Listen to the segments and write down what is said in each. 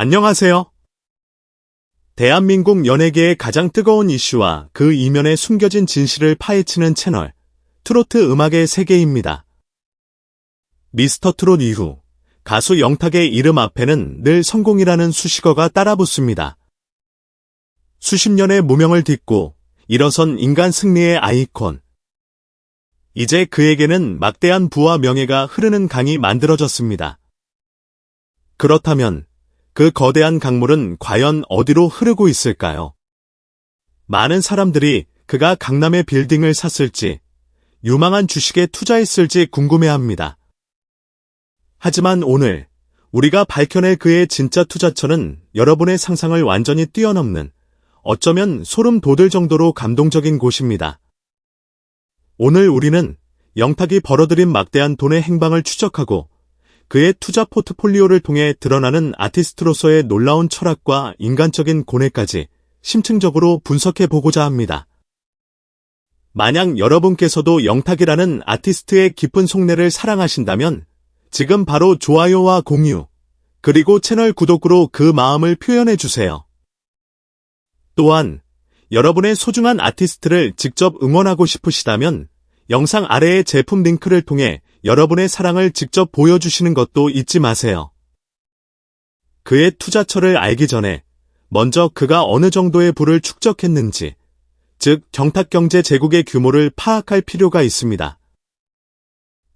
안녕하세요. 대한민국 연예계의 가장 뜨거운 이슈와 그 이면에 숨겨진 진실을 파헤치는 채널, 트로트 음악의 세계입니다. 미스터 트롯 이후 가수 영탁의 이름 앞에는 늘 성공이라는 수식어가 따라붙습니다. 수십 년의 무명을 딛고 일어선 인간 승리의 아이콘. 이제 그에게는 막대한 부와 명예가 흐르는 강이 만들어졌습니다. 그렇다면 그 거대한 강물은 과연 어디로 흐르고 있을까요? 많은 사람들이 그가 강남의 빌딩을 샀을지, 유망한 주식에 투자했을지 궁금해합니다. 하지만 오늘 우리가 밝혀낼 그의 진짜 투자처는 여러분의 상상을 완전히 뛰어넘는, 어쩌면 소름 돋을 정도로 감동적인 곳입니다. 오늘 우리는 영탁이 벌어들인 막대한 돈의 행방을 추적하고 그의 투자 포트폴리오를 통해 드러나는 아티스트로서의 놀라운 철학과 인간적인 고뇌까지 심층적으로 분석해보고자 합니다. 만약 여러분께서도 영탁이라는 아티스트의 깊은 속내를 사랑하신다면 지금 바로 좋아요와 공유, 그리고 채널 구독으로 그 마음을 표현해주세요. 또한 여러분의 소중한 아티스트를 직접 응원하고 싶으시다면 영상 아래의 제품 링크를 통해 여러분의 사랑을 직접 보여주시는 것도 잊지 마세요. 그의 투자처를 알기 전에 먼저 그가 어느 정도의 부를 축적했는지, 즉 경탁경제 제국의 규모를 파악할 필요가 있습니다.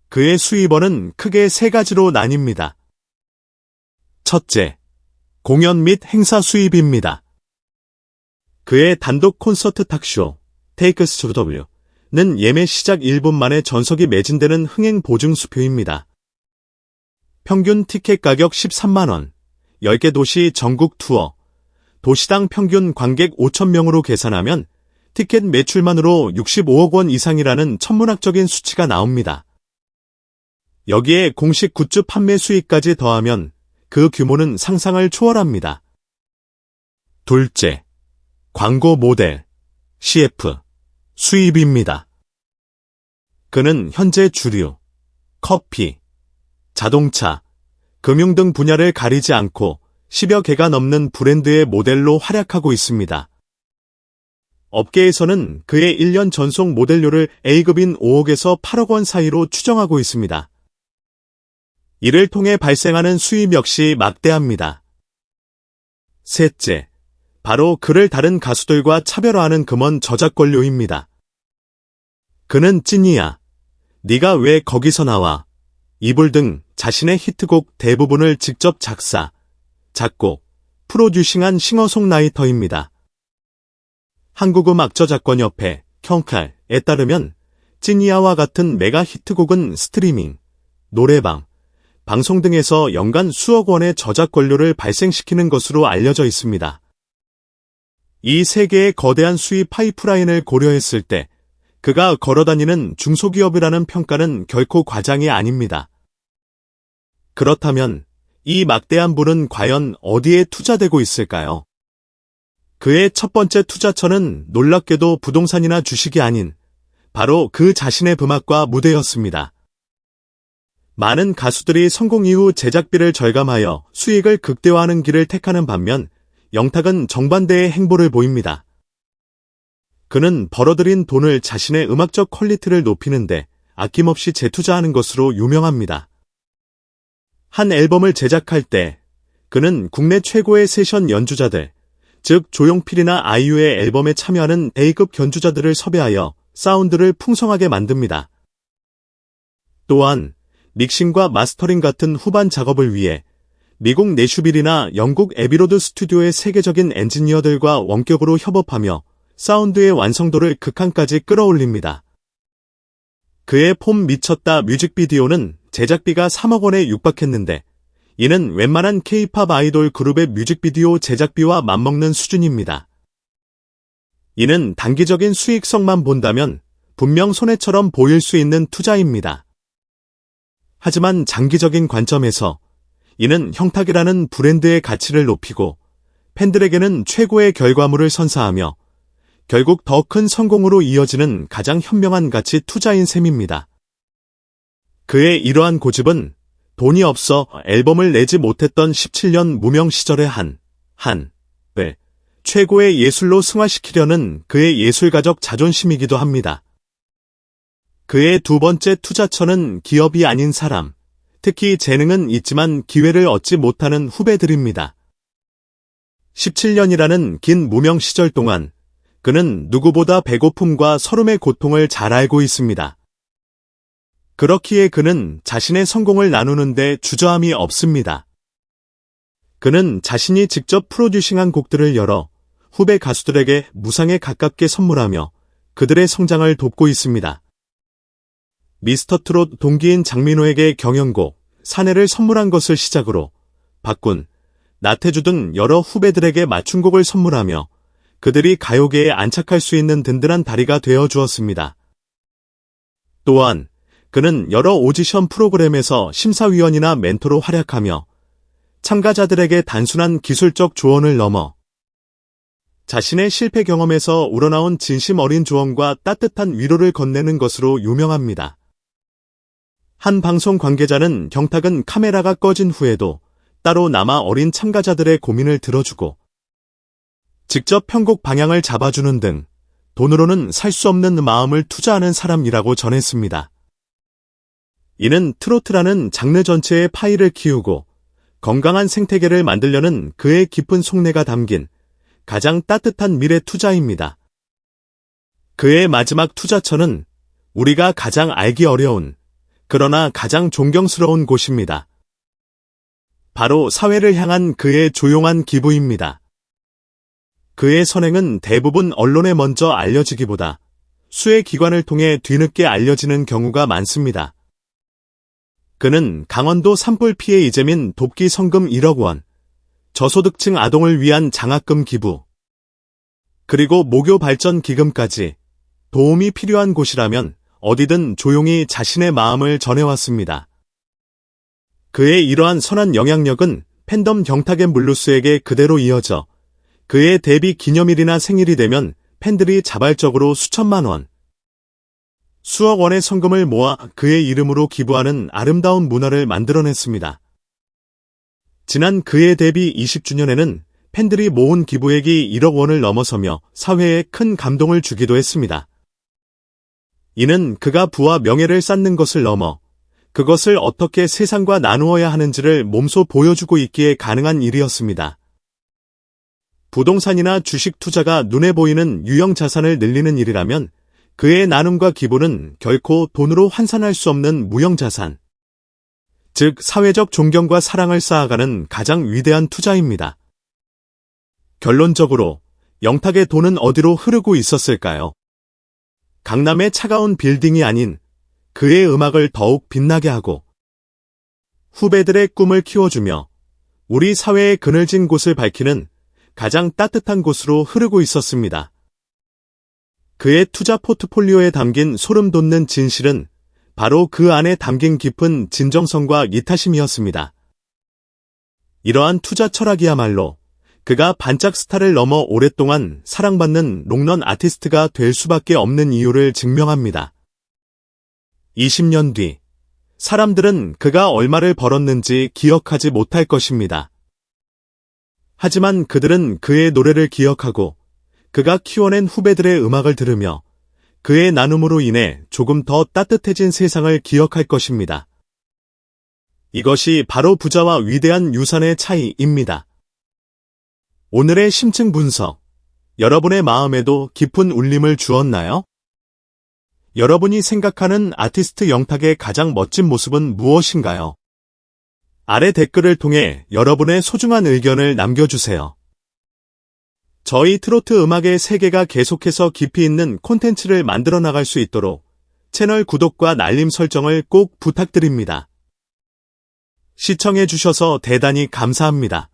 그의 수입원은 크게 세 가지로 나뉩니다. 첫째, 공연 및 행사 수입입니다. 그의 단독 콘서트 탁쇼, 테이크스 투 W 는 예매 시작 1분 만에 전석이 매진되는 흥행 보증 수표입니다. 평균 티켓 가격 13만원, 10개 도시 전국 투어, 도시당 평균 관객 5,000명으로 계산하면 티켓 매출만으로 65억 원 이상이라는 천문학적인 수치가 나옵니다. 여기에 공식 굿즈 판매 수익까지 더하면 그 규모는 상상을 초월합니다. 둘째, 광고 모델, CF, 수입입니다. 그는 현재 주류, 커피, 자동차, 금융 등 분야를 가리지 않고 10여 개가 넘는 브랜드의 모델로 활약하고 있습니다. 업계에서는 그의 1년 전속 모델료를 A급인 5억에서 8억 원 사이로 추정하고 있습니다. 이를 통해 발생하는 수입 역시 막대합니다. 셋째, 바로 그를 다른 가수들과 차별화하는 금원 저작권료입니다. 그는 찐이야, 네가 왜 거기서 나와, 이불 등 자신의 히트곡 대부분을 직접 작사, 작곡, 프로듀싱한 싱어송라이터입니다. 한국음악저작권협회, 켜칼에 따르면 찐이야와 같은 메가 히트곡은 스트리밍, 노래방, 방송 등에서 연간 수억 원의 저작권료를 발생시키는 것으로 알려져 있습니다. 이 세 개의 거대한 수입 파이프라인을 고려했을 때 그가 걸어다니는 중소기업이라는 평가는 결코 과장이 아닙니다. 그렇다면 이 막대한 부는 과연 어디에 투자되고 있을까요? 그의 첫 번째 투자처는 놀랍게도 부동산이나 주식이 아닌 바로 그 자신의 음악과 무대였습니다. 많은 가수들이 성공 이후 제작비를 절감하여 수익을 극대화하는 길을 택하는 반면 영탁은 정반대의 행보를 보입니다. 그는 벌어들인 돈을 자신의 음악적 퀄리티를 높이는데 아낌없이 재투자하는 것으로 유명합니다. 한 앨범을 제작할 때 그는 국내 최고의 세션 연주자들, 즉 조용필이나 아이유의 앨범에 참여하는 A급 견주자들을 섭외하여 사운드를 풍성하게 만듭니다. 또한 믹싱과 마스터링 같은 후반 작업을 위해 미국 내슈빌이나 영국 에비로드 스튜디오의 세계적인 엔지니어들과 원격으로 협업하며 사운드의 완성도를 극한까지 끌어올립니다. 그의 폼 미쳤다 뮤직비디오는 제작비가 3억 원에 육박했는데 이는 웬만한 K-팝 아이돌 그룹의 뮤직비디오 제작비와 맞먹는 수준입니다. 이는 단기적인 수익성만 본다면 분명 손해처럼 보일 수 있는 투자입니다. 하지만 장기적인 관점에서 이는 형탁이라는 브랜드의 가치를 높이고 팬들에게는 최고의 결과물을 선사하며 결국 더 큰 성공으로 이어지는 가장 현명한 가치 투자인 셈입니다. 그의 이러한 고집은 돈이 없어 앨범을 내지 못했던 17년 무명 시절의 을 최고의 예술로 승화시키려는 그의 예술가적 자존심이기도 합니다. 그의 두 번째 투자처는 기업이 아닌 사람, 특히 재능은 있지만 기회를 얻지 못하는 후배들입니다. 17년이라는 긴 무명 시절 동안 그는 누구보다 배고픔과 서름의 고통을 잘 알고 있습니다. 그렇기에 그는 자신의 성공을 나누는데 주저함이 없습니다. 그는 자신이 직접 프로듀싱한 곡들을 여러 후배 가수들에게 무상에 가깝게 선물하며 그들의 성장을 돕고 있습니다. 미스터트롯 동기인 장민호에게 경연곡 사내를 선물한 것을 시작으로 박군, 나태주 등 여러 후배들에게 맞춤곡을 선물하며 그들이 가요계에 안착할 수 있는 든든한 다리가 되어 주었습니다. 또한 그는 여러 오디션 프로그램에서 심사위원이나 멘토로 활약하며 참가자들에게 단순한 기술적 조언을 넘어 자신의 실패 경험에서 우러나온 진심 어린 조언과 따뜻한 위로를 건네는 것으로 유명합니다. 한 방송 관계자는 경탁은 카메라가 꺼진 후에도 따로 남아 어린 참가자들의 고민을 들어주고 직접 편곡 방향을 잡아주는 등 돈으로는 살 수 없는 마음을 투자하는 사람이라고 전했습니다. 이는 트로트라는 장르 전체의 파이를 키우고 건강한 생태계를 만들려는 그의 깊은 속내가 담긴 가장 따뜻한 미래 투자입니다. 그의 마지막 투자처는 우리가 가장 알기 어려운 그러나 가장 존경스러운 곳입니다. 바로 사회를 향한 그의 조용한 기부입니다. 그의 선행은 대부분 언론에 먼저 알려지기보다 수의 기관을 통해 뒤늦게 알려지는 경우가 많습니다. 그는 강원도 산불 피해 이재민 돕기 성금 1억 원, 저소득층 아동을 위한 장학금 기부, 그리고 모교 발전 기금까지 도움이 필요한 곳이라면 어디든 조용히 자신의 마음을 전해왔습니다. 그의 이러한 선한 영향력은 팬덤 경탁의 블루스에게 그대로 이어져 그의 데뷔 기념일이나 생일이 되면 팬들이 자발적으로 수천만 원, 수억 원의 성금을 모아 그의 이름으로 기부하는 아름다운 문화를 만들어냈습니다. 지난 그의 데뷔 20주년에는 팬들이 모은 기부액이 1억 원을 넘어서며 사회에 큰 감동을 주기도 했습니다. 이는 그가 부와 명예를 쌓는 것을 넘어 그것을 어떻게 세상과 나누어야 하는지를 몸소 보여주고 있기에 가능한 일이었습니다. 부동산이나 주식 투자가 눈에 보이는 유형 자산을 늘리는 일이라면 그의 나눔과 기부는 결코 돈으로 환산할 수 없는 무형 자산, 즉 사회적 존경과 사랑을 쌓아가는 가장 위대한 투자입니다. 결론적으로 영탁의 돈은 어디로 흐르고 있었을까요? 강남의 차가운 빌딩이 아닌 그의 음악을 더욱 빛나게 하고 후배들의 꿈을 키워주며 우리 사회의 그늘진 곳을 밝히는 가장 따뜻한 곳으로 흐르고 있었습니다. 그의 투자 포트폴리오에 담긴 소름 돋는 진실은 바로 그 안에 담긴 깊은 진정성과 이타심이었습니다. 이러한 투자 철학이야말로 그가 반짝 스타를 넘어 오랫동안 사랑받는 롱런 아티스트가 될 수밖에 없는 이유를 증명합니다. 20년 뒤, 사람들은 그가 얼마를 벌었는지 기억하지 못할 것입니다. 하지만 그들은 그의 노래를 기억하고 그가 키워낸 후배들의 음악을 들으며 그의 나눔으로 인해 조금 더 따뜻해진 세상을 기억할 것입니다. 이것이 바로 부자와 위대한 유산의 차이입니다. 오늘의 심층 분석, 여러분의 마음에도 깊은 울림을 주었나요? 여러분이 생각하는 아티스트 영탁의 가장 멋진 모습은 무엇인가요? 아래 댓글을 통해 여러분의 소중한 의견을 남겨주세요. 저희 트로트 음악의 세계가 계속해서 깊이 있는 콘텐츠를 만들어 나갈 수 있도록 채널 구독과 알림 설정을 꼭 부탁드립니다. 시청해주셔서 대단히 감사합니다.